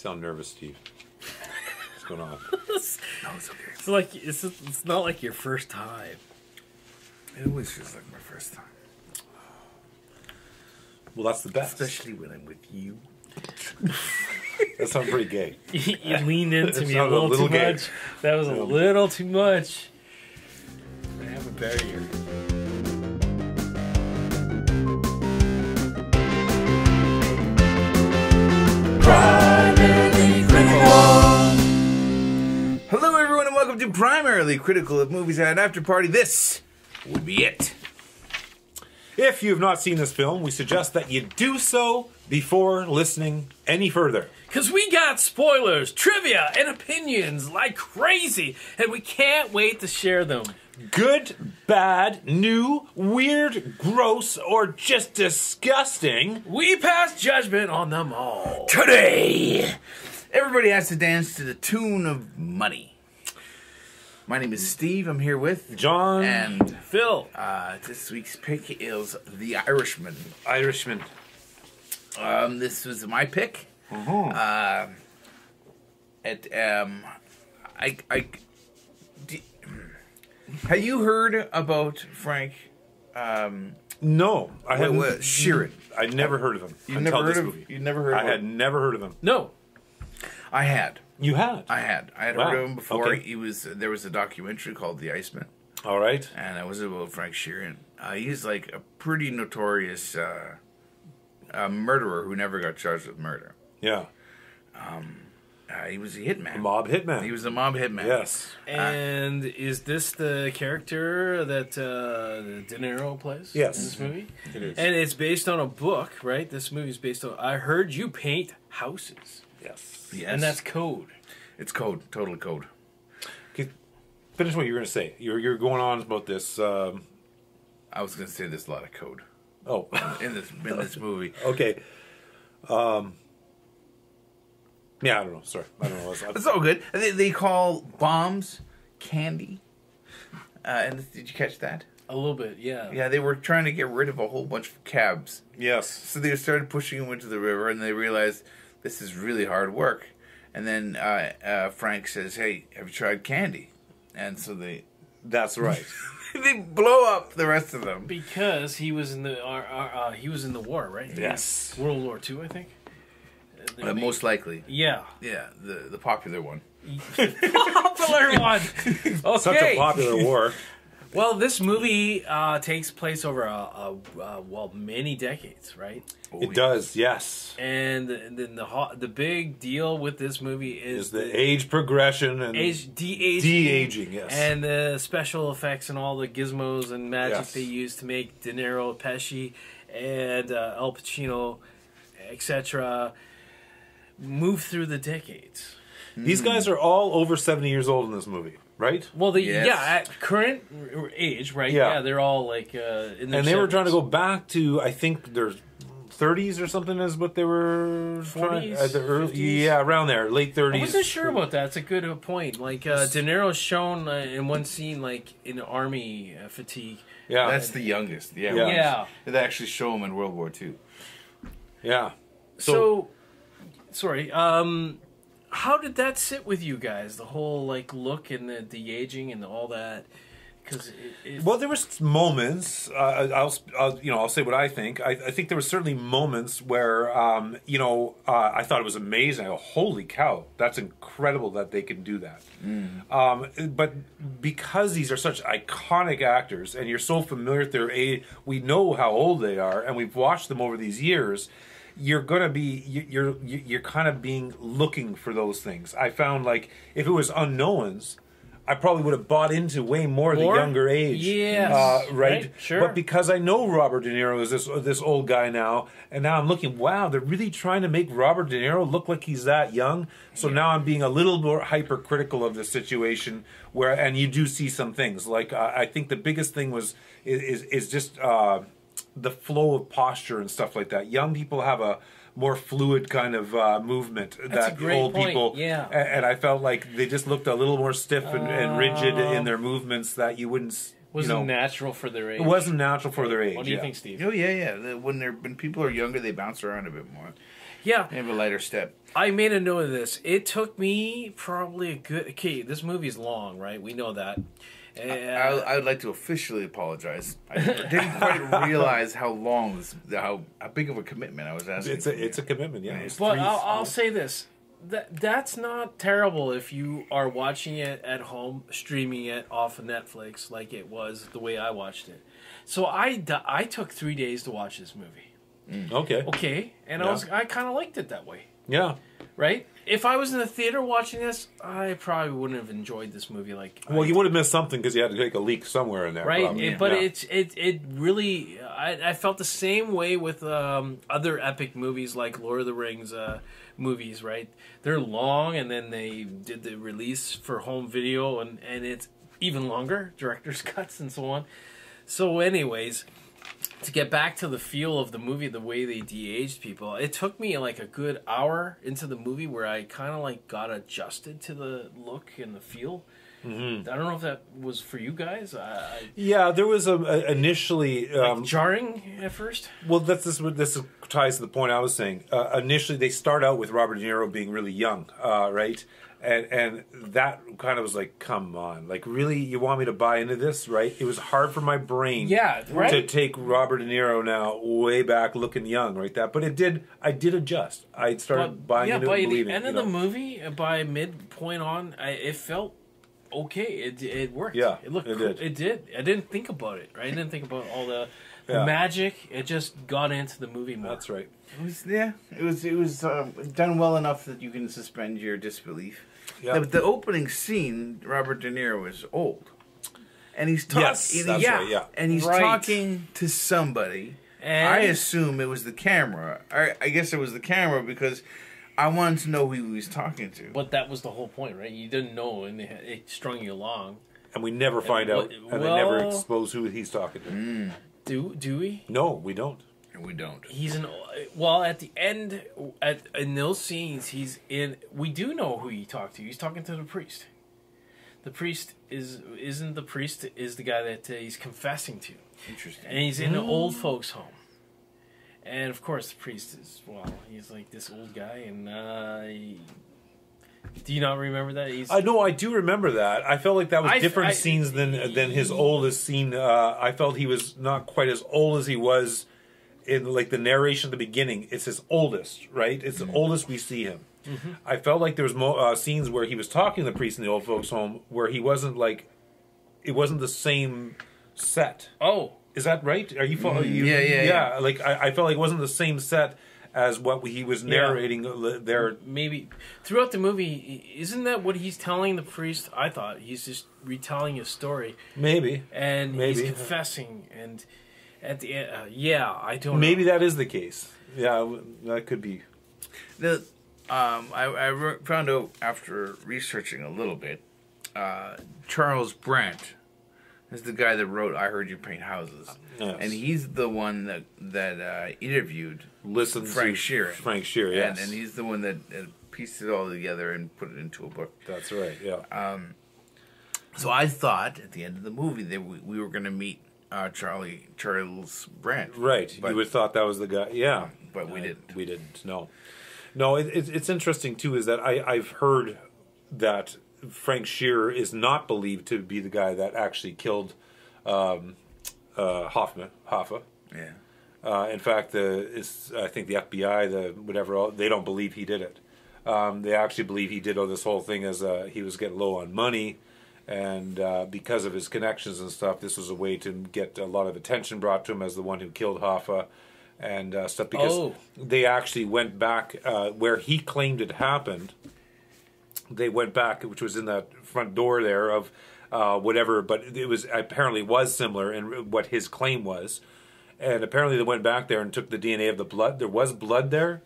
sound nervous, Steve. What's going on? No, it's okay. It's like it's not like your first time. It always feels like my first time. Well, that's the best. Especially when I'm with you. That sounds pretty gay. You leaned into It me a sounded little too gay. much. That was a little too much. I have a barrier. Hello, everyone, and welcome to Primarily Critical of Movies at an After Party. This would be it. If you have not seen this film, we suggest that you do so before listening any further. Because we got spoilers, trivia, and opinions like crazy, and we can't wait to share them. Good, bad, new, weird, gross, or just disgusting. We pass judgment on them all. Today, everybody has to dance to the tune of Money. My name is Steve. I'm here with John and Phil. this week's pick is The Irishman. Irishman. This was my pick. Have you heard about Frank? No, I hadn't. Sheeran. I never heard of him. You until never heard this of? movie. You never heard? I of had never heard of him. No. I had. You had. I had Wow. heard of him before. Okay. There was a documentary called The Iceman, All right. and it was about Frank Sheeran. He's like a pretty notorious murderer who never got charged with murder. Yeah. He was a hitman. A mob hitman. He was a mob hitman. Yes. And is this the character that De Niro plays? Yes. In this movie? It is. And it's based on a book, right? This movie's based on... I heard you paint houses. Yes. Yes. And that's code. It's code. Totally code. Okay, finish what you were going to say. You're going on about this. I was going to say there's a lot of code Oh. in this movie. Okay. Yeah, I don't know. Sorry. I don't know. It's all good. They call bombs candy. And did you catch that? A little bit, yeah. Yeah, they were trying to get rid of a whole bunch of cabs. Yes. So they started pushing them into the river, and they realized this is really hard work. And then Frank says, "Hey, have you tried candy?" And so That's right. they blow up the rest of them. Because he was in the war, right? Yes. World War II, I think. Most likely. Yeah. Yeah, the popular one. Popular one. Okay. Such a popular war. Well, this movie takes place over many decades, right? It does, yes. And then the big deal with this movie is the age progression and de-aging, yes. and the special effects and all the gizmos and magic Yes. they use to make De Niro, Pesci, and Al Pacino, etc. move through the decades. These guys are all over 70 years old in this movie, right? Well, Yes. at current age, right? Yeah. They're all like in their And they were 70s. trying to go back to, I think, their 30s or something is what they were 40s, trying, the early, 50s? Yeah, around there, late 30s. I wasn't sure about that. It's a good point. Like De Niro's shown in one scene, like in army fatigue. Yeah, That's the youngest. Yeah. Yeah. Yeah. They actually show him in World War II. So, sorry. How did that sit with you guys? The whole like look and the de-aging and all that. Because well, there was moments. I'll say what I think. I think there were certainly moments where I thought it was amazing. I go, holy cow, that's incredible that they can do that. But because these are such iconic actors, and you're so familiar with their age, we know how old they are, and we've watched them over these years. You're gonna be you're kind of looking for those things. I found like if it was unknowns, I probably would have bought into way more the younger age. Yes. Right? Sure. But because I know Robert De Niro is this old guy now, and now I'm looking, wow, they're really trying to make Robert De Niro look like he's that young. So now I'm being a little more hypercritical of the situation. And you do see some things like I think the biggest thing is just the flow of posture and stuff like that. Young people have a more fluid kind of movement that old people. Yeah. And I felt like they just looked a little more stiff and rigid in their movements that you wouldn't. Wasn't natural for their age. It wasn't natural for their age. What do you think, Steve? Oh yeah. When people are younger, they bounce around a bit more. Yeah. They have a lighter step. I made a note of this. It took me probably a good... Okay, this movie's long, right? We know that. I would like to officially apologize. I didn't quite realize how long, how big of a commitment I was asking. It's a commitment, yeah. But I'll say this. That's not terrible if you are watching it at home, streaming it off of Netflix like it was the way I watched it. So I took 3 days to watch this movie. Okay. And Yeah. I kind of liked it that way. Yeah. Right? If I was in the theater watching this, I probably wouldn't have enjoyed this movie like. Well, you would have missed something because you had to take a leak somewhere in there. Right, probably. but Yeah. it really I felt the same way with other epic movies like Lord of the Rings movies. Right, they're long, and then they did the release for home video, and it's even longer, director's cuts and so on. So, anyways, to get back to the feel of the movie, the way they de-aged people, it took me like a good hour into the movie where I kind of like got adjusted to the look and the feel. Mm-hmm. I don't know if that was for you guys. Yeah, there was initially jarring at first. Well, this ties to the point I was saying. Initially, they start out with Robert De Niro being really young, right? And that kind of was like, come on, like really, you want me to buy into this, right? It was hard for my brain, right? to take Robert De Niro now way back looking young, right? But I did adjust. I started buying into it, believing. By the end of the movie, by midpoint on, it felt okay. It worked. Yeah, it looked. It cool. did. It did. I didn't think about it. Right? I didn't think about all the magic. It just got into the movie more. That's right. It was done well enough that you can suspend your disbelief. Yeah. The opening scene, Robert De Niro is old, and he's talking. Yes, that's right. Yeah, and he's talking to somebody. And I assume it was the camera. I guess it was the camera because I wanted to know who he was talking to. But that was the whole point, right? You didn't know, and it strung you along. And we never find out, and they never expose who he's talking to. Do we? No, we don't. We don't. At the end, in those scenes, we do know who he talked to. He's talking to the priest. The priest is the guy that he's confessing to. Interesting. And he's in an old folks' home. And of course, the priest he's like this old guy, and do you not remember that? No, I do remember that. I felt like that was different scenes than his oldest scene. I felt he was not quite as old as he was in like the narration at the beginning. It's his oldest, right? It's the oldest we see him. Mm-hmm. I felt like there was scenes where he was talking to the priest in the old folks' home where he wasn't like, it wasn't the same set. Oh, is that right? Are you following? Yeah. Like I felt like it wasn't the same set as what he was narrating there. Maybe throughout the movie, isn't that what he's telling the priest? I thought he's just retelling his story. Maybe, and he's confessing, and at the end, I don't. Maybe know. that is the case. Yeah, that could be. I found out after researching a little bit. Charles Brandt is the guy that wrote "I Heard You Paint Houses," and he's the one that interviewed Frank Sheeran. Frank Sheeran, yes, and he's the one that pieced it all together and put it into a book. That's right. Yeah. So I thought at the end of the movie that we were going to meet Charles Brandt. Right. But you would have thought that was the guy. Yeah. But we didn't. We didn't. No. No. It's interesting too. Is that I've heard that Frank Sheeran is not believed to be the guy that actually killed Hoffa. Yeah. In fact, I think the FBI, they don't believe he did it. They actually believe he did this whole thing as he was getting low on money, and because of his connections and stuff, this was a way to get a lot of attention brought to him as the one who killed Hoffa and stuff. Because they actually went back where he claimed it happened. They went back, which was in that front door there of whatever, but it was apparently was similar in what his claim was. And apparently they went back there and took the DNA of the blood. There was blood there,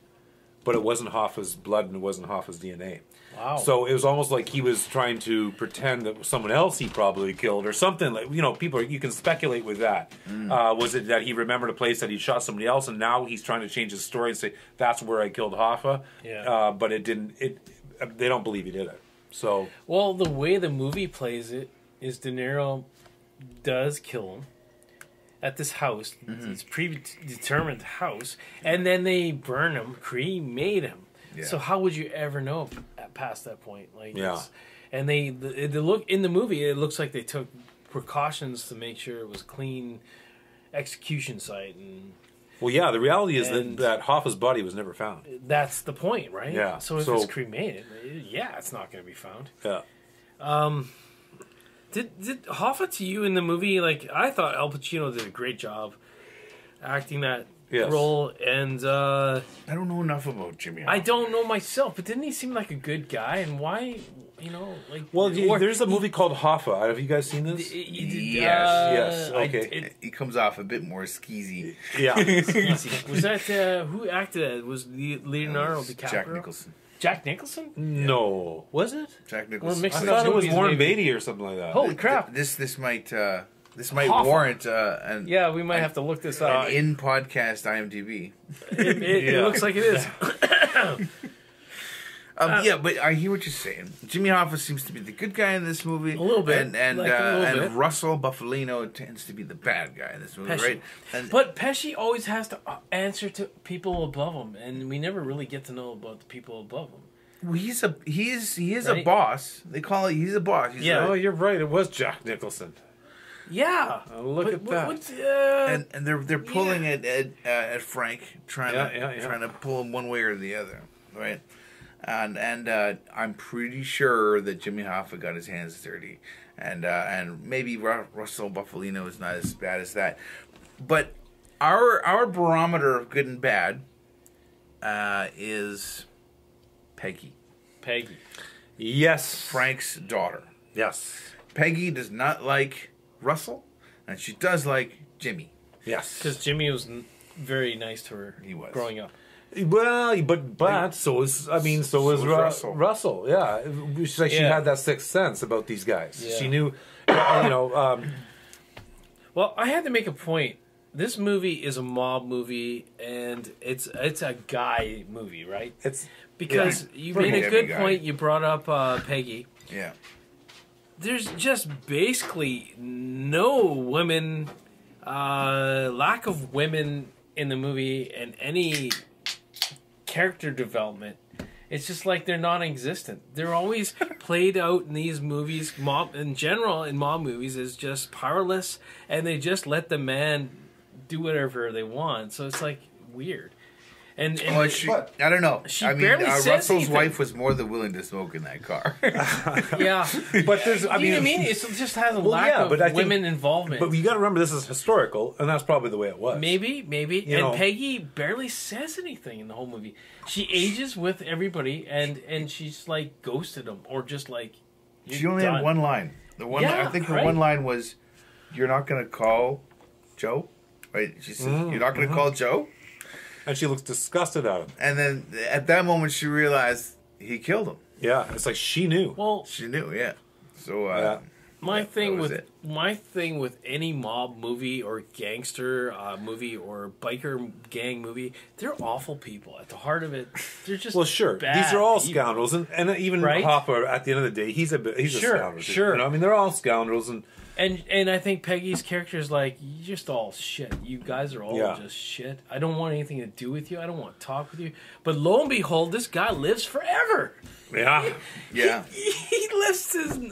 but it wasn't Hoffa's blood and it wasn't Hoffa's DNA. Wow. So it was almost like he was trying to pretend that someone else he probably killed or something. Like, people, you can speculate with that. Was it that he remembered a place that he shot somebody else and now he's trying to change his story and say, that's where I killed Hoffa? Yeah. But it didn't, they don't believe he did it. So. Well, the way the movie plays it is De Niro does kill him. at this house, this predetermined house, and then they burn him, cremate him. Yeah. So how would you ever know past that point? Like, Yeah. and they look in the movie. It looks like they took precautions to make sure it was a clean execution site, and Well, yeah, the reality is And- that Hoffa's body was never found. that's the point, right? Yeah, So if so- it's cremated, yeah, it's not going to be found. Yeah. Did Hoffa to you in the movie? Like, I thought Al Pacino did a great job acting that Yes. role, and I don't know enough about Jimmy. I don't know myself, but didn't he seem like a good guy? And why, like? Well, or- there's a movie called Hoffa. Have you guys seen this? Yes, okay. He comes off a bit more skeezy. Yeah. Was that who acted it? Was Leonardo DiCaprio? Jack Nicholson. Jack Nicholson? No. Was it? Jack We're Nicholson. I mixing thought it was movies, Warren maybe. Beatty or something like that. Holy crap! This might Hoffa. warrant an Yeah, we might have to look this up. in podcast IMDb. It Yeah. looks like it is. Yeah, but I hear what you're saying. Jimmy Hoffa seems to be the good guy in this movie. A little bit, and like a little bit. Russell Buffalino tends to be the bad guy in this movie, Pesci. right? And But Pesci always has to answer to people above him, and we never really get to know about the people above him. well, he is a Right? boss. They call it he's a boss. He's Yeah. Oh, you're right. It was Jack Nicholson. Yeah. Look But at that. and they're pulling at Frank, trying to pull him one way or the other, right? And I'm pretty sure that Jimmy Hoffa got his hands dirty, and maybe Russell Buffalino is not as bad as that, but our barometer of good and bad is Peggy, Peggy. Yes. Frank's daughter. Yes. Peggy does not like Russell, and she does like Jimmy. Yes. Because Jimmy was very nice to her He was. growing up. Well, but so was was Russell. Russell. Yeah, she's like she Yeah. had that sixth sense about these guys. Yeah. She knew, you know. Well, I had to make a point. This movie is a mob movie, and it's a guy movie, right? It's Because you Pretty made a heavy good guy. point. You brought up Peggy. Yeah. There's just basically no women, lack of women in the movie, and any character development. It's just like they're non-existent. They're always played out in these movies, mob in general, in mob movies, as just powerless, and they just let the man do whatever they want. So it's like weird. And Well, I don't know. she I mean, barely says Russell's anything. wife was more than willing to smoke in that car. yeah, but there's. I you know what I mean, mean, it just has a Well, lack yeah, of but I think- women involvement. but you got to remember this is historical, and that's probably the way it was. Maybe. You And know. Peggy barely says anything in the whole movie. She ages with everybody, and she's like ghosted them, or just like She only had one line. The one Yeah, I think her right. one line was, "You're not going to call Joe." Right? She said, "You're not going to call Joe." And she looks disgusted at him. And then at that moment, she realized he killed him. Yeah, it's like she knew. Well, She knew, yeah. So Yeah. my thing was with it. any mob movie or gangster movie or biker gang movie, they're awful people. At the heart of it, they're just Well, sure. bad These are all people. scoundrels, and even Right? Hoffa. At the end of the day, he's a Sure, scoundrel. too. sure. You know, I mean, they're all scoundrels, and And I think Peggy's character is like, you're just all shit. You guys are all Yeah. just shit. I don't want anything to do with you. I don't want to talk with you. But lo and behold, this guy lives forever. yeah. yeah. He lives his.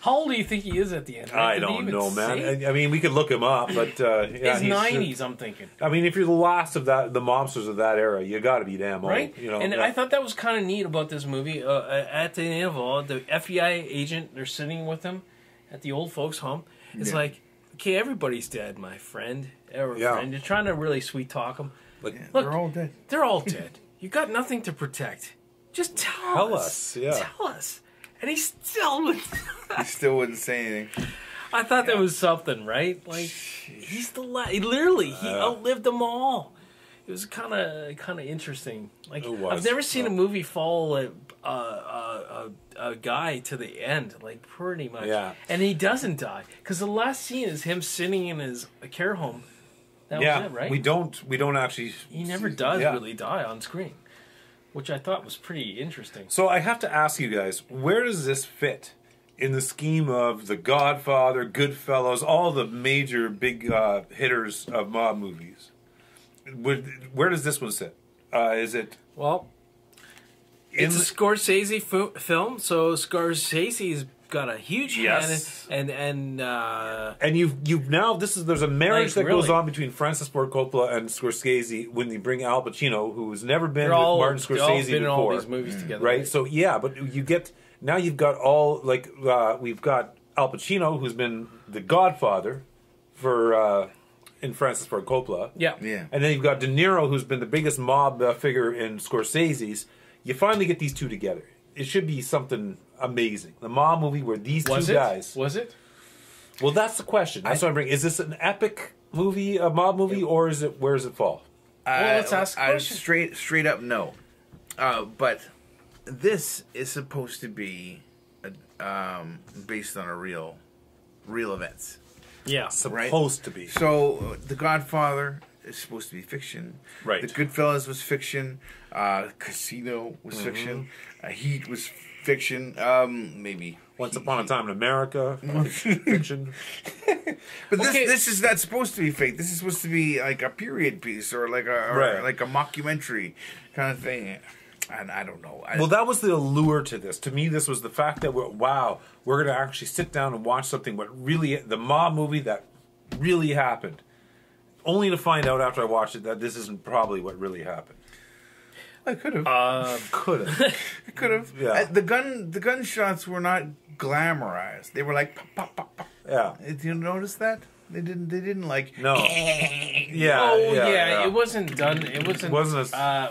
How old do you think he is at the end? I Did he don't even know, man. say? I mean, we could look him up, but yeah, His he's- 90s, I'm thinking. I mean, if you're the last of the mobsters of that era, you got to be damn old. Right? You know, and yeah. I thought that was kind of neat about this movie. At the interval, the FBI agent, they're sitting with him at the old folks' home. It's Yeah. like, okay, everybody's dead, my friend. Friend. You're trying to really sweet talk them. Like, Yeah, Look, they're all dead. They're all dead. You got nothing to protect. Just tell us. yeah. Tell us. And he still would. He still wouldn't say anything. I thought that was something, right? Like he's the literally he outlived them all. It was kind of interesting. Like It was. I've never seen a movie follow a guy to the end, like pretty much. Yeah. And he doesn't die because the last scene is him sitting in his care home. That yeah, was it, right? we don't actually. He never does yeah. really die on screen, which I thought was pretty interesting. So I have to ask you guys, where does this fit in the scheme of The Godfather, Goodfellas, all the major big hitters of mob movies, where does this one sit? Is it... Well, it's a Scorsese film, so Scorsese's got a huge hand, and you've now there's a marriage that goes on between Francis Ford Coppola and Scorsese when they bring Al Pacino, who's never been with Martin Scorsese before, in all these movies together, right? So yeah, but you've got all we've got Al Pacino, who's been the Godfather for in Francis Ford Coppola, and then you've got De Niro, who's been the biggest mob figure in Scorsese's. You finally get these two together. It should be something amazing. The mob movie where these two guys... Was it? Well, that's the question. That's what I'm bringing. Is this an epic movie, a mob movie, or is it? Where does it fall? Well, let's ask the question. Straight up, no. But this is supposed to be based on real events. Yeah, supposed to be. So, The Godfather is supposed to be fiction. Right. The Goodfellas was fiction. Casino was fiction. Heat was fiction. Maybe Once Upon a Time in America, fiction. But this is not supposed to be fake. This is supposed to be like a period piece or like a mockumentary kind of thing. And I don't know. Well, that was the allure to this. To me, this was the fact that we're going to actually sit down and watch something, the mob movie that really happened. Only to find out after I watched it that this isn't probably what really happened. I could have. Could have. Could have. Yeah. The gunshots were not glamorized. They were like pop, pop, pop, pop. Yeah. Did you notice that? They didn't like. No. Yeah. It wasn't done. It wasn't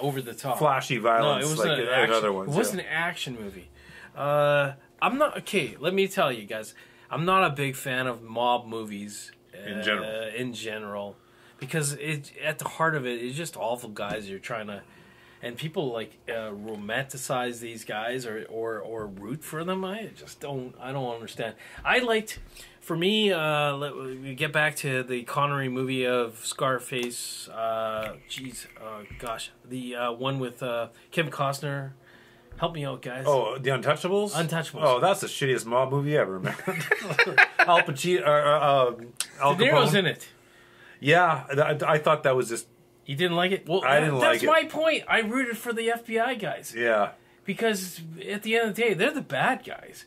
over the top. Flashy violence like in other ones. It wasn't an action movie. I'm not okay. Let me tell you guys, I'm not a big fan of mob movies in general, because at the heart of it, it's just awful guys you're trying to. And people romanticize these guys or root for them. I don't understand. For me, we get back to the Connery movie of Scarface. The one with Kim Costner. Help me out, guys. Oh, The Untouchables? Untouchables. Oh, that's the shittiest mob movie ever, man. Al Pacino, Al Capone. De Niro's in it. Yeah, I thought that was just... You didn't like it? Well, I didn't like it. That's my point. I rooted for the FBI guys. Yeah. Because at the end of the day, they're the bad guys.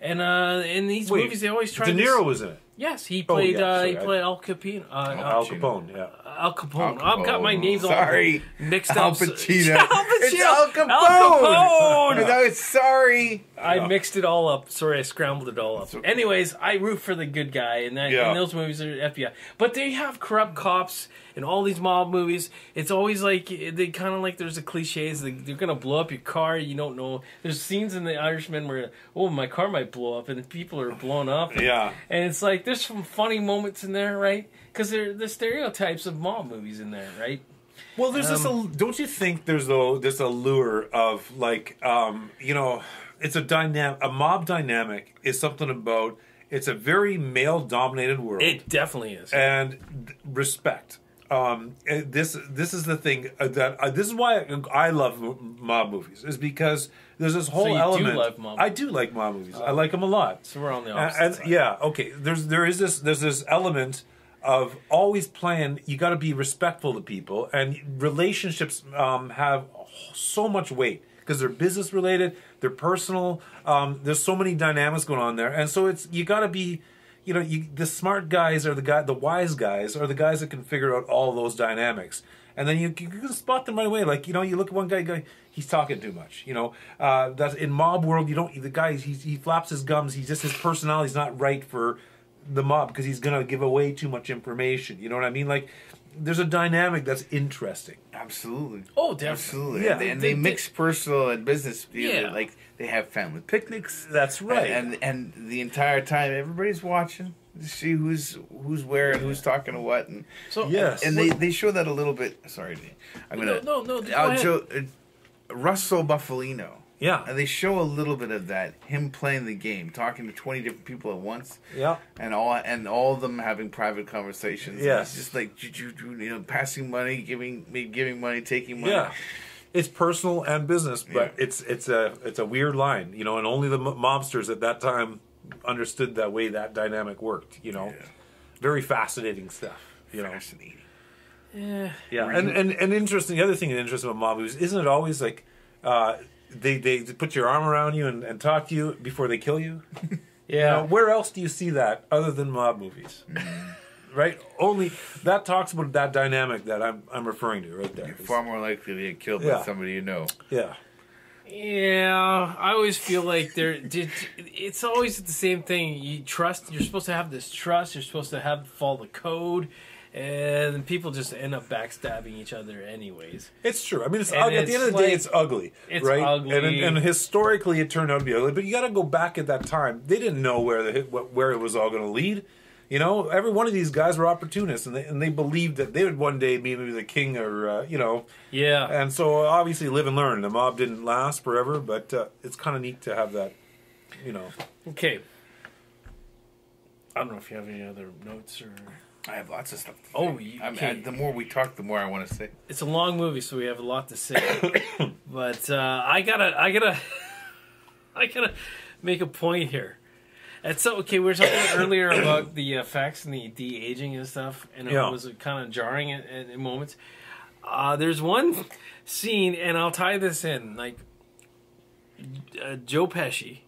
And in these movies, they always try De Niro was in it. Yes, he played Al Capone. Al Capone, yeah. Al Capone. I've got my names all mixed up. Al Pacino. Al Pacino. It's Al Capone. Al Capone. No, sorry. I mixed it all up. Sorry, I scrambled it all up. Okay. Anyways, I root for the good guy, and those movies are FBI. But they have corrupt cops in all these mob movies. It's always like they kind of like there's a cliches. They're gonna blow up your car. You don't know. There's scenes in The Irishman where my car might blow up, and people are blown up. And it's like there's some funny moments in there, right? Because they're the stereotypes of mob movies in there, right? Well, there's don't you think there's this allure of like it's a mob dynamic is something about it's a very male dominated world. It definitely is. And respect. This is the thing that this is why I love mob movies, is because there's this whole element. Do love mob movies. I do like mob movies. I like them a lot. So we're on the opposite side. Yeah, okay. There's this element of always playing. You got to be respectful to people, and relationships have so much weight because they're business related, they're personal. There's so many dynamics going on there, and so you got to be. The smart guys are the wise guys are the guys that can figure out all those dynamics. And then you can spot them right away. Like, you look at one guy, he's talking too much. That's in mob world, the guy, he flaps his gums. His personality's not right for the mob because he's going to give away too much information. You know what I mean? Like, there's a dynamic that's interesting. Absolutely. Oh, definitely. Absolutely. Yeah. And they mix personal and business. Like, they have family picnics. That's right. And the entire time, everybody's watching to see who's where and who's talking to what. And so yes. And they show that a little bit. Sorry, I'm gonna. No. Go ahead. Russell Buffalino. Yeah. And they show a little bit of that, him playing the game, talking to 20 different people at once. Yeah. And all of them having private conversations. Yeah. It's just like passing money, giving money, taking money. Yeah. it's personal and business, but it's a weird line, you know, and only the mobsters at that time understood that way that dynamic worked, you know. Very fascinating stuff, you know. Fascinating. Yeah. Yeah, and interesting. The other thing that's interesting about mob movies, isn't it always like they put your arm around you and talk to you before they kill you? Yeah. You know, where else do you see that other than mob movies? Right? Only that talks about that dynamic that I'm referring to right there. You're far more likely to get killed by somebody you know. Yeah. Yeah, I always feel like it's always the same thing. You trust. You're supposed to have this trust. You're supposed to follow the code, and people just end up backstabbing each other anyways. It's true. I mean, it's ugly. At the end of the day, it's ugly. It's right? ugly. And historically, it turned out to be ugly. But you got to go back at that time. They didn't know where it was all going to lead. You know, every one of these guys were opportunists, and they believed that they would one day be maybe the king, or you know. Yeah. And so obviously, live and learn. The mob didn't last forever, but it's kind of neat to have that. You know. Okay. I don't know if you have any other notes or. I have lots of stuff to say. Oh, the more we talk, the more I want to say. It's a long movie, so we have a lot to say. But I gotta make a point here. And so, okay, we were talking earlier about the effects and the de-aging and stuff, and it was kind of jarring in moments. There's one scene, and I'll tie this in, like Joe Pesci's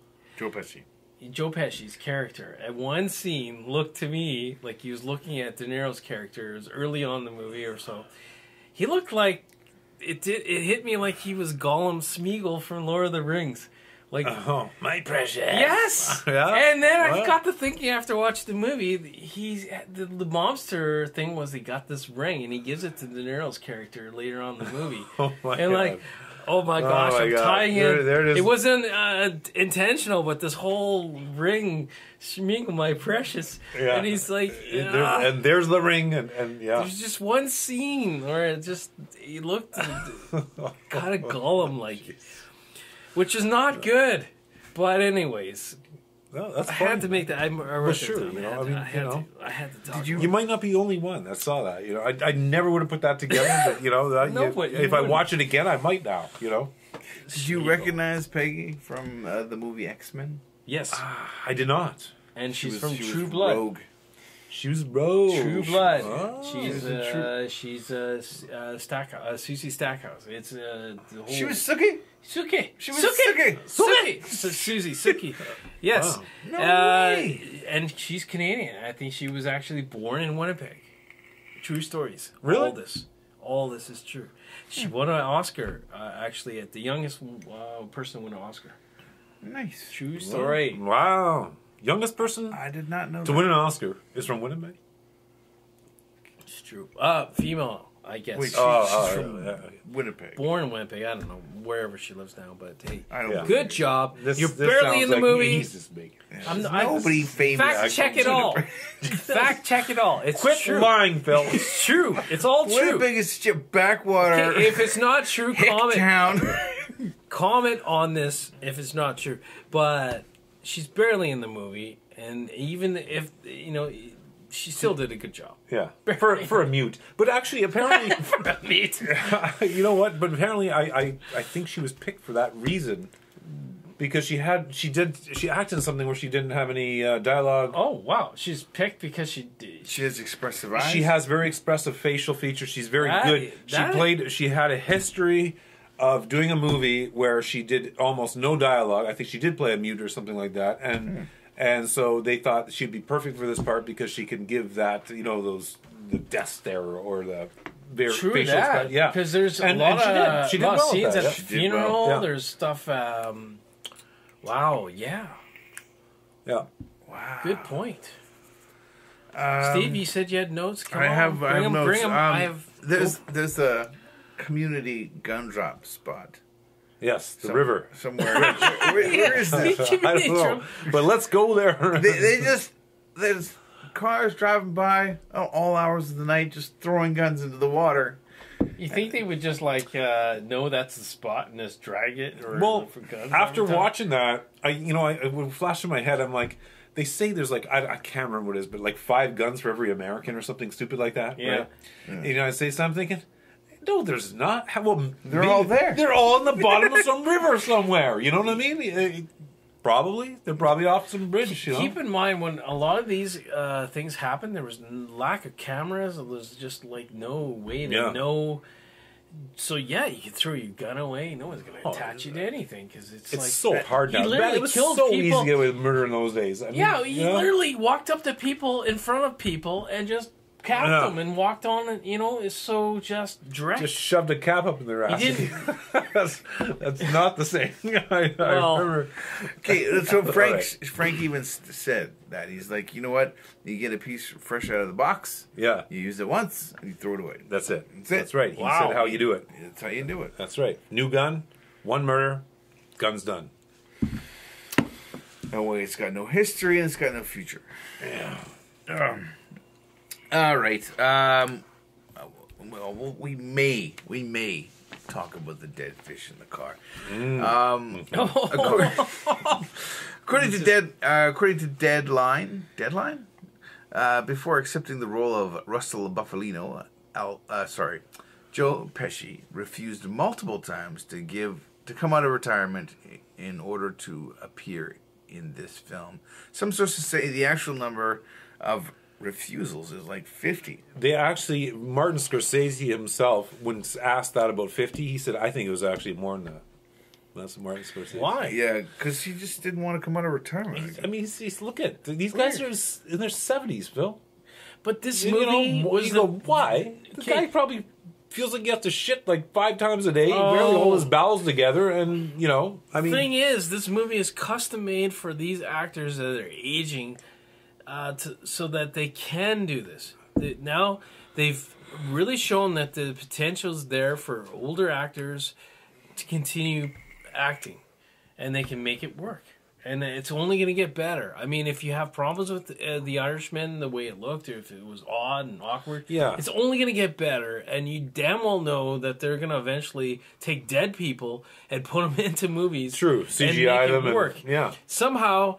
character at one scene looked to me like he was looking at De Niro's character. It was early on in the movie or so. He looked like it hit me like he was Gollum Smeagol from Lord of the Rings. Like, oh, my precious. Yes. Yeah. And then I got to thinking after watching the movie, the mobster thing was he got this ring and he gives it to De Niro's character later on in the movie. Oh my and God. like, oh my gosh, I'm tying in. There it is. It wasn't intentional, but this whole ring, Schmeagle, my precious. Yeah. And he's like, and there's the ring, and yeah. There's just one scene where he looked kind of Gollum like. Which is not good, but anyways, well, that's I fun. had to make that. I wrote sure, that down. you know, I had to talk. You might not be the only one that saw that. You know, I never would have put that together, but you know, if I watch it again, I might now. You know. Did you recognize Peggy from the movie X-Men? Yes, I did not. And she's from True Blood. Rogue. She was Rogue. True Blood. Oh, she's Stackhouse. Susie Stackhouse. It's the whole. She was Sookie. Suki. She was Sookie. Susie Suki. Yes. Wow. No way. And she's Canadian. I think she was actually born in Winnipeg. True stories. Really? All this is true. She won an Oscar. Actually, at the youngest person to win an Oscar. Nice. True story. Wow. Youngest person I did not know to win an Oscar is from Winnipeg. It's true. Female, I guess. Wait, she's from Winnipeg. Born in Winnipeg. I don't know wherever she lives now, but hey, I don't good job. You're This barely sounds in the like movie. He's this big. Nobody famous. Fact check it all. Fact check it all. It's Quit true. lying, Phil. It's true. It's all true. Winnipeg is such a backwater. Okay, if it's not true, comment. town. Comment on this if it's not true. But she's barely in the movie, and even if she still did a good job. Yeah, for a mute. But actually, apparently, For a mute. you know what? But apparently, I think she was picked for that reason because she acted in something where she didn't have any dialogue. Oh wow, she's picked because she She has expressive eyes. She has very expressive facial features. She's very good. She had a history of doing a movie where she did almost no dialogue. I think she did play a mute or something like that, and so they thought she'd be perfect for this part because she can give that, the death stare or the very True facial that, expression. Yeah, because there's and a lot she did of well scenes that, at the funeral. Yeah. There's stuff. Wow, yeah, yeah. Wow. good point. Steve, you said you had notes. Come I on, have notes. Bring them. I have. There's a community gun drop spot. Yes, the river. Somewhere. Where is this? I don't know, but let's go there. There's cars driving by all hours of the night just throwing guns into the water. You think they would just know that's the spot and just drag it? Or Well, look for guns after every time? watching that, it would flash in my head. I'm like, they say there's I can't remember what it is, but 5 guns for every American or something stupid like that. Yeah. Right? In the United States, I'm thinking, No, there's not. Well, They're all there. They're all in the bottom of some river somewhere. You know what I mean? Probably. They're probably off some bridge, you know? Keep in mind, when a lot of these things happened, there was lack of cameras. There was just, like, no way to know. So, yeah, you can throw your gun away. No one's going to attach you to anything. Because it's like, so hard now. It was killed so people. easy to get away with murder in those days. I mean, he literally walked up to people in front of people and just capped them and walked on, and it's so just direct. Just shoved a cap up in their ass. That's not the same. I remember. Okay, so Frank even said that. He's like, you know what? You get a piece fresh out of the box. Yeah. You use it once, and you throw it away. That's it. That's right. He said how you do it. That's how you do it. That's right. New gun, one murder, gun's done. No way. It's got no history and it's got no future. Yeah. All right. Well, we may talk about the dead fish in the car. According to Deadline, before accepting the role of Russell Buffalino, Joe Pesci refused multiple times to come out of retirement in order to appear in this film. Some sources say the actual number of refusals is like 50. They actually, Martin Scorsese himself, when asked that about 50, he said, I think it was actually more than that. That's Martin Scorsese. Why? Yeah, because he just didn't want to come out of retirement. He's look at these guys are in their 70s, Phil. But this movie was why? The guy probably feels like he has to shit like 5 times a day, barely hold his bowels together, and thing is, this movie is custom made for these actors that are aging. So that they can do this. Now they've really shown that the potential's there for older actors to continue acting, and they can make it work. And it's only going to get better. I mean, if you have problems with the Irishman, the way it looked, or if it was odd and awkward, it's only going to get better. And you damn well know that they're going to eventually take dead people and put them into movies. True, CGI and make it work. Somehow,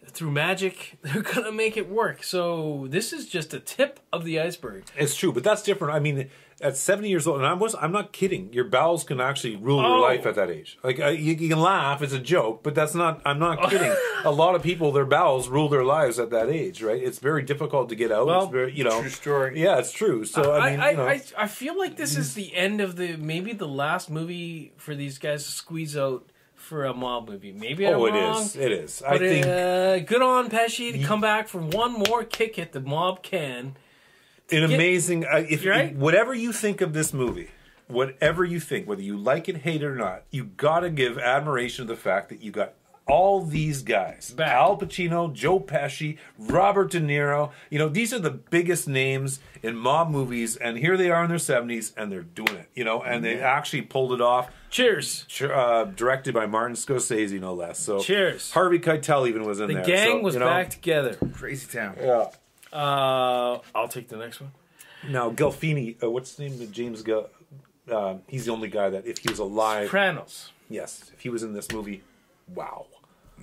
through magic, they're going to make it work. So this is just a tip of the iceberg. It's true, but that's different. I mean, at 70 years old, and I'm not kidding, your bowels can actually rule your life at that age. Like, you can laugh, it's a joke, but I'm not kidding. A lot of people, their bowels rule their lives at that age, right? It's very difficult to get out. Well, it's very, true story. Yeah, it's true. So, I feel like this is the end of maybe the last movie for these guys to squeeze out for a mob movie. Maybe I'm wrong. It is. But, I think good on Pesci to come back for one more kick at the mob can. Amazing. Whatever you think of this movie, whatever you think, whether you like it, hate it, or not, you got to give admiration to the fact that you got all these guys. Back. Al Pacino, Joe Pesci, Robert De Niro. These are the biggest names in mob movies, and here they are in their 70s, and they're doing it, and they actually pulled it off. Cheers. Directed by Martin Scorsese, no less. So cheers. Harvey Keitel even was in there. The gang was back together. Crazy town. Yeah. I'll take the next one. Now, Gandolfini, what's his name? James he's the only guy that, if he was alive... Sopranos. Yes. If he was in this movie, wow.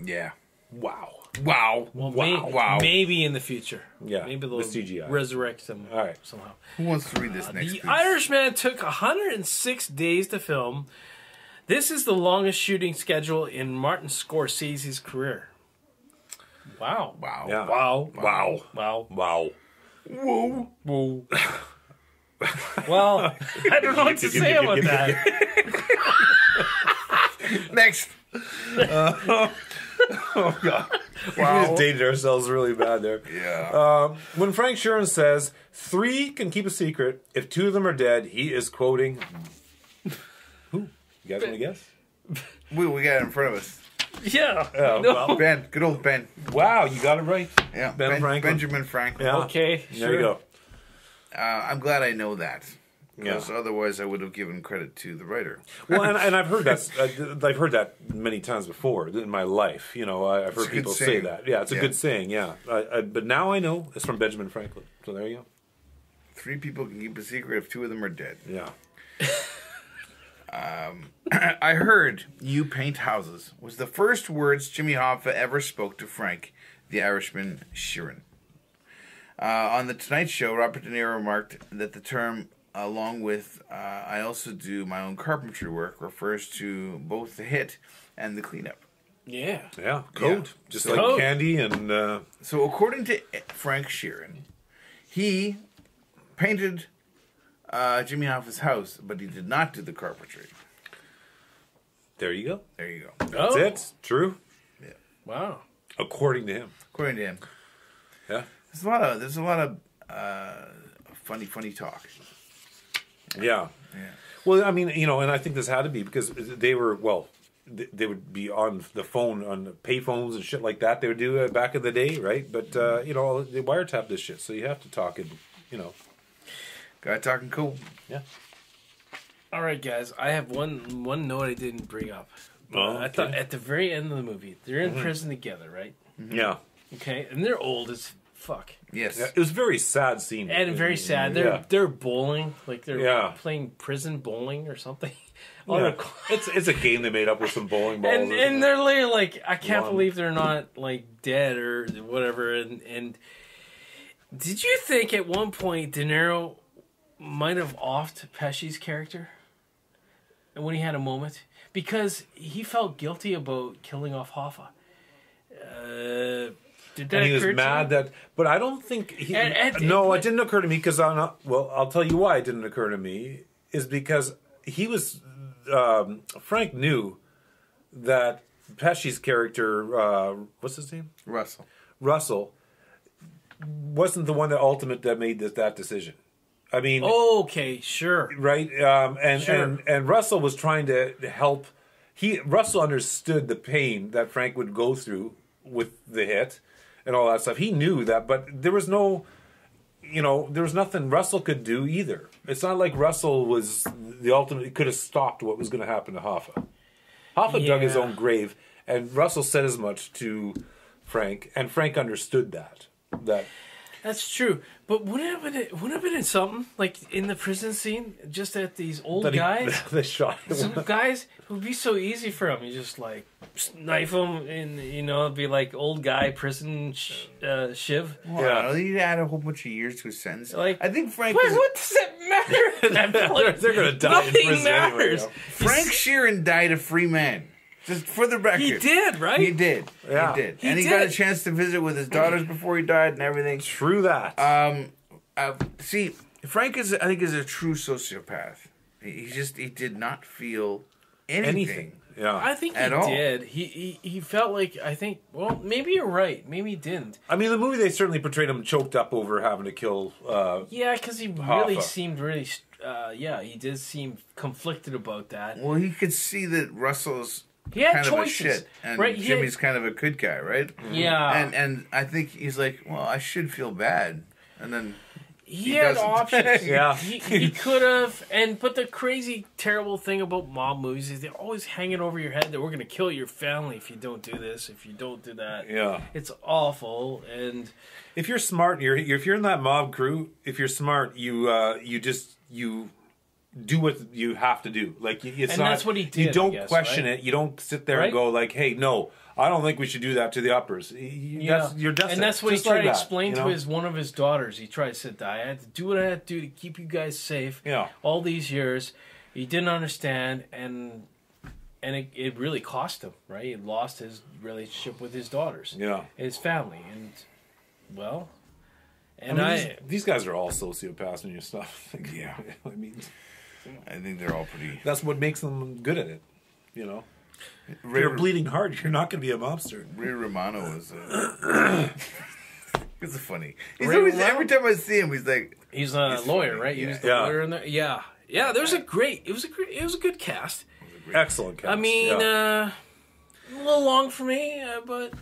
Yeah. Wow. Wow. Well, wow. Maybe in the future. Yeah. Maybe they'll with CGI. resurrect him somehow. Who wants to read this next The piece? Irishman took 106 days to film. This is the longest shooting schedule in Martin Scorsese's career. Wow. Wow. Yeah. Wow. Wow. Wow. Wow. Whoa. Whoa. Well, I don't know what to say about that. Next. Oh, God. Wow. We just dated ourselves really bad there. Yeah. When Frank Sheeran says, 3 can keep a secret, if 2 of them are dead, he is quoting... Who? You guys want to guess? We got it in front of us. Yeah. Well, Ben. Good old Ben. wow, you got it right. Yeah. Ben Franklin. Benjamin Franklin. Yeah. Okay. There you go. I'm glad I know that. Because Yeah. otherwise I would have given credit to the writer. Well, and I've heard I've heard that many times before in my life. I've heard people say that. Yeah, it's a good saying. Yeah, but now I know it's from Benjamin Franklin. So there you go. 3 people can keep a secret if 2 of them are dead. Yeah. I heard "you paint houses" was the first words Jimmy Hoffa ever spoke to Frank, the Irishman Sheeran. On the Tonight Show, Robert De Niro remarked that the term along with I also do my own carpentry work, refers to both the hit and the cleanup. Yeah. Yeah, code. Yeah. Just So- like Code. Candy and... So according to Frank Sheeran, he painted Jimmy Hoffa's house, but he did not do the carpentry. there you go. There you go. Oh. That's it. True. Wow. According to him. According to him, Yeah. there's a lot of funny talk. Yeah. Yeah. Well, I mean, you know, and I think this had to be because they were, well, they would be on the phone, on the pay phones and shit like that. They would do it back in the day, right? But, you know, they wiretap this shit, so you have to talk and, you know. Guy talking cool. Yeah. All right, guys. I have one note I didn't bring up. Oh, I thought okay. at the very end of the movie, they're in prison together, right? Yeah. Okay, and they're old as fuck. Yes. Yeah. It was a very sad scene. And very sad. Yeah. They're bowling, like they're Yeah. playing prison bowling or something. Yeah. It's a game they made up with some bowling balls. And they're literally like, I can't One. believe they're not like dead or whatever. And did you think at one point De Niro might have offed Pesci's character? And when he had a moment, because he felt guilty about killing off Hoffa. Did that and he was occur to mad you? that, but I don't think he. And- no, but- it didn't occur to me because I'm not. Well, I'll tell you why it didn't occur to me is because he was. Frank knew that Pesci's character, what's his name, Russell, wasn't the one that made that decision. I mean, Okay, sure. right? And Sure. and Russell was trying to help. Russell understood the pain that Frank would go through with the hit and all that stuff. He knew that, but there was no, you know, there was nothing Russell could do either. It's not like Russell was the ultimate. He could have stopped what was going to happen to Hoffa. Hoffa dug his Yeah. own grave, and Russell said as much to Frank, and Frank understood that. That's true. But wouldn't it have been something like in the prison scene, just that these old guys, they shot him. some guys, it would be so easy for him. You just like knife them, and you know, it'd be like old guy prison shiv. Well, he add a whole bunch of years to his sentence. Like, I think Frank. What does that matter? Like, They're going to die in nothing prison anyway. matters. You know? Frank Sheeran died a free man. Just for the record. He did, right? He did. Yeah. He did. He And he got a did. chance to visit with his daughters before he died and everything. True that. See, Frank is a true sociopath. He did not feel anything. Yeah. I think he At all. did. He felt like, I think, well, maybe you're right. Maybe he didn't. I mean, the movie, they certainly portrayed him choked up over having to kill. Yeah, because he really Hoffa. seemed really, he did seem conflicted about that. Well, he could see that Russell's He had kind choices, of a shit, and right? He had- Jimmy's kind of a good guy, right? Yeah. And I think he's like, well, I should feel bad, and then He he had doesn't. options. Yeah. He could have, but the crazy, terrible thing about mob movies is they're always hanging over your head that we're going to kill your family if you don't do this, if you don't do that. Yeah. It's awful, and If you're smart, if you're in that mob crew, if you're smart, you do what you have to do. Like it's And not. that's what he did, You don't I guess, question right? it. You don't sit there Right? and go like, "Hey, no, I don't think we should do that to the uppers." You're destined. and that's what Just he tried like to that, explain you to know? one of his daughters. He tried to say, "I had to do what I had to do to keep you guys safe." Yeah. All these years, he didn't understand, and it really cost him. Right, he lost his relationship with his daughters, Yeah. his family, and well, I and mean, these guys are all sociopaths and your stuff. Yeah. I mean, I think they're all pretty. that's what makes them good at it. You know, if Ray, you're bleeding heart, you're not going to be a mobster. Ray Romano is. It's funny. He's Ray always, Romano? every time I see him, he's like, he's a He's lawyer, funny, right? He yeah. was the Yeah. lawyer in there. Yeah, yeah. It was a good cast. Excellent cast. I mean, yeah. a little long for me, but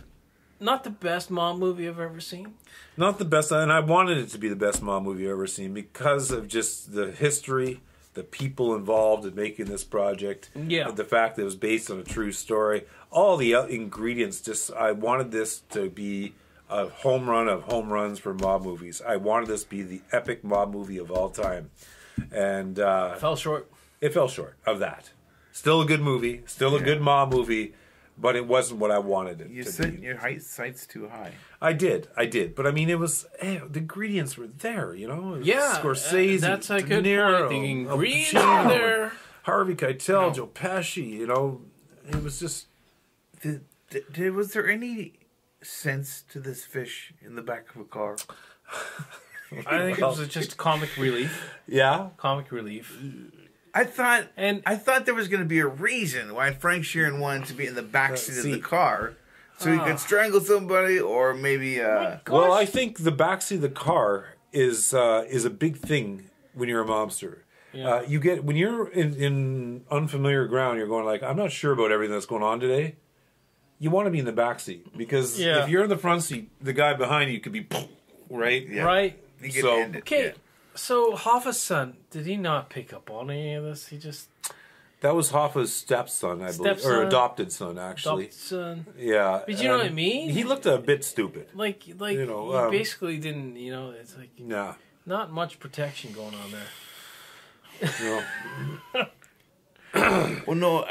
not the best mom movie I've ever seen. Not the best, and I wanted it to be the best mom movie I've ever seen because of just the history, the people involved in making this project, Yeah. the fact that it was based on a true story, all the ingredients. Just I wanted this to be a home run of home runs for mob movies. I wanted this to be the epic mob movie of all time, and Fell short. it fell short of that. Still a good movie, still a good mob movie, but it wasn't what I wanted it You to set be. your sights too high. I did, but I mean, it was the ingredients were there, you know. Yeah, Scorsese, that's a De good Niro, point. The Al ingredients Pacino, are there. Harvey Keitel, Joe Pesci, you know, it was just. Was there any sense to this fish in the back of a car? I think it was just comic relief. Yeah, Comic relief. I thought And- there was going to be a reason why Frank Sheeran wanted to be in the backseat of the car, so he could strangle somebody, or maybe. Well, I think the backseat of the car is a big thing when you're a mobster. Yeah. You get when you're in unfamiliar ground, you're going like, I'm not sure about everything that's going on today. You want to be in the backseat because if you're in the front seat, the guy behind you could be right. Yeah. Right. He could So- end it, Okay. yeah. So Hoffa's son, did he not pick up on any of this? He just That was Hoffa's stepson, I believe, or Stepson. adopted son, actually. adopted son. Yeah, But you know what I and mean? He looked a bit stupid. Like You know, he basically didn't. You know, it's like Nah, not much protection going on there. you know. Well, no,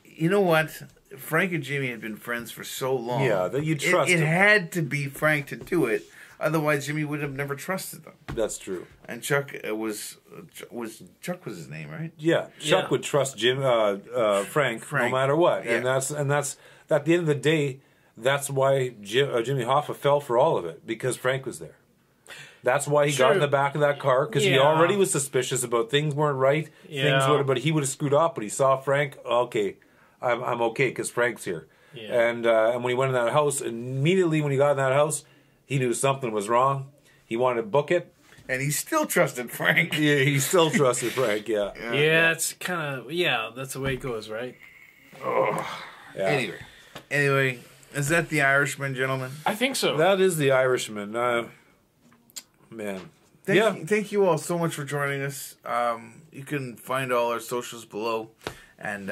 you know what? Frank and Jimmy had been friends for so long. Yeah, that you trust it him. had to be Frank to do it. Otherwise, Jimmy would have never trusted them. That's true. And Chuck was his name, right? Yeah, Chuck Yeah. would trust Frank no matter what, Yeah. and that's at the end of the day, that's why Jimmy Hoffa fell for all of it because Frank was there. That's why he got in the back of that car because he Yeah. already was suspicious about things weren't right. Yeah. But he would have screwed up. But he saw Frank. Okay, I'm okay because Frank's here. Yeah. And when he went in that house, immediately when he got in that house, he knew something was wrong. He wanted to book it. And he still trusted Frank. Yeah, he still trusted Frank. Yeah. Yeah, it's kind of that's the way it goes, right? Yeah. Anyway, is that The Irishman, gentlemen? I think so. That is The Irishman. Man. Thank you all so much for joining us. You can find all our socials below. And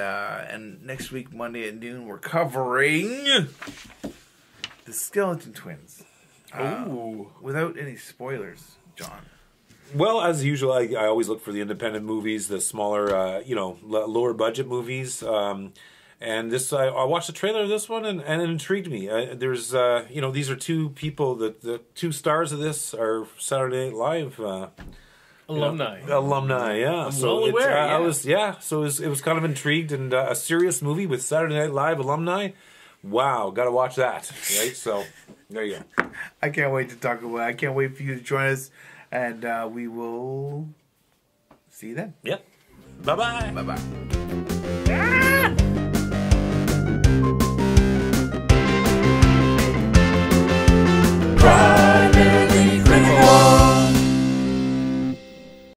next week, Monday at noon, we're covering the Skeleton Twins. Ooh. Without any spoilers, John. Well, as usual, I always look for the independent movies, the smaller, lower budget movies. And this, I watched the trailer of this one, and it intrigued me. There's, these are two people that the two stars of this are Saturday Night Live alumni. Yeah, well aware. So it was kind of intrigued, and a serious movie with Saturday Night Live alumni. Wow, got to watch that, right? So there you go. I can't wait to talk about it. I can't wait for you to join us, and we will see you then. Yep. Bye bye. Bye-bye.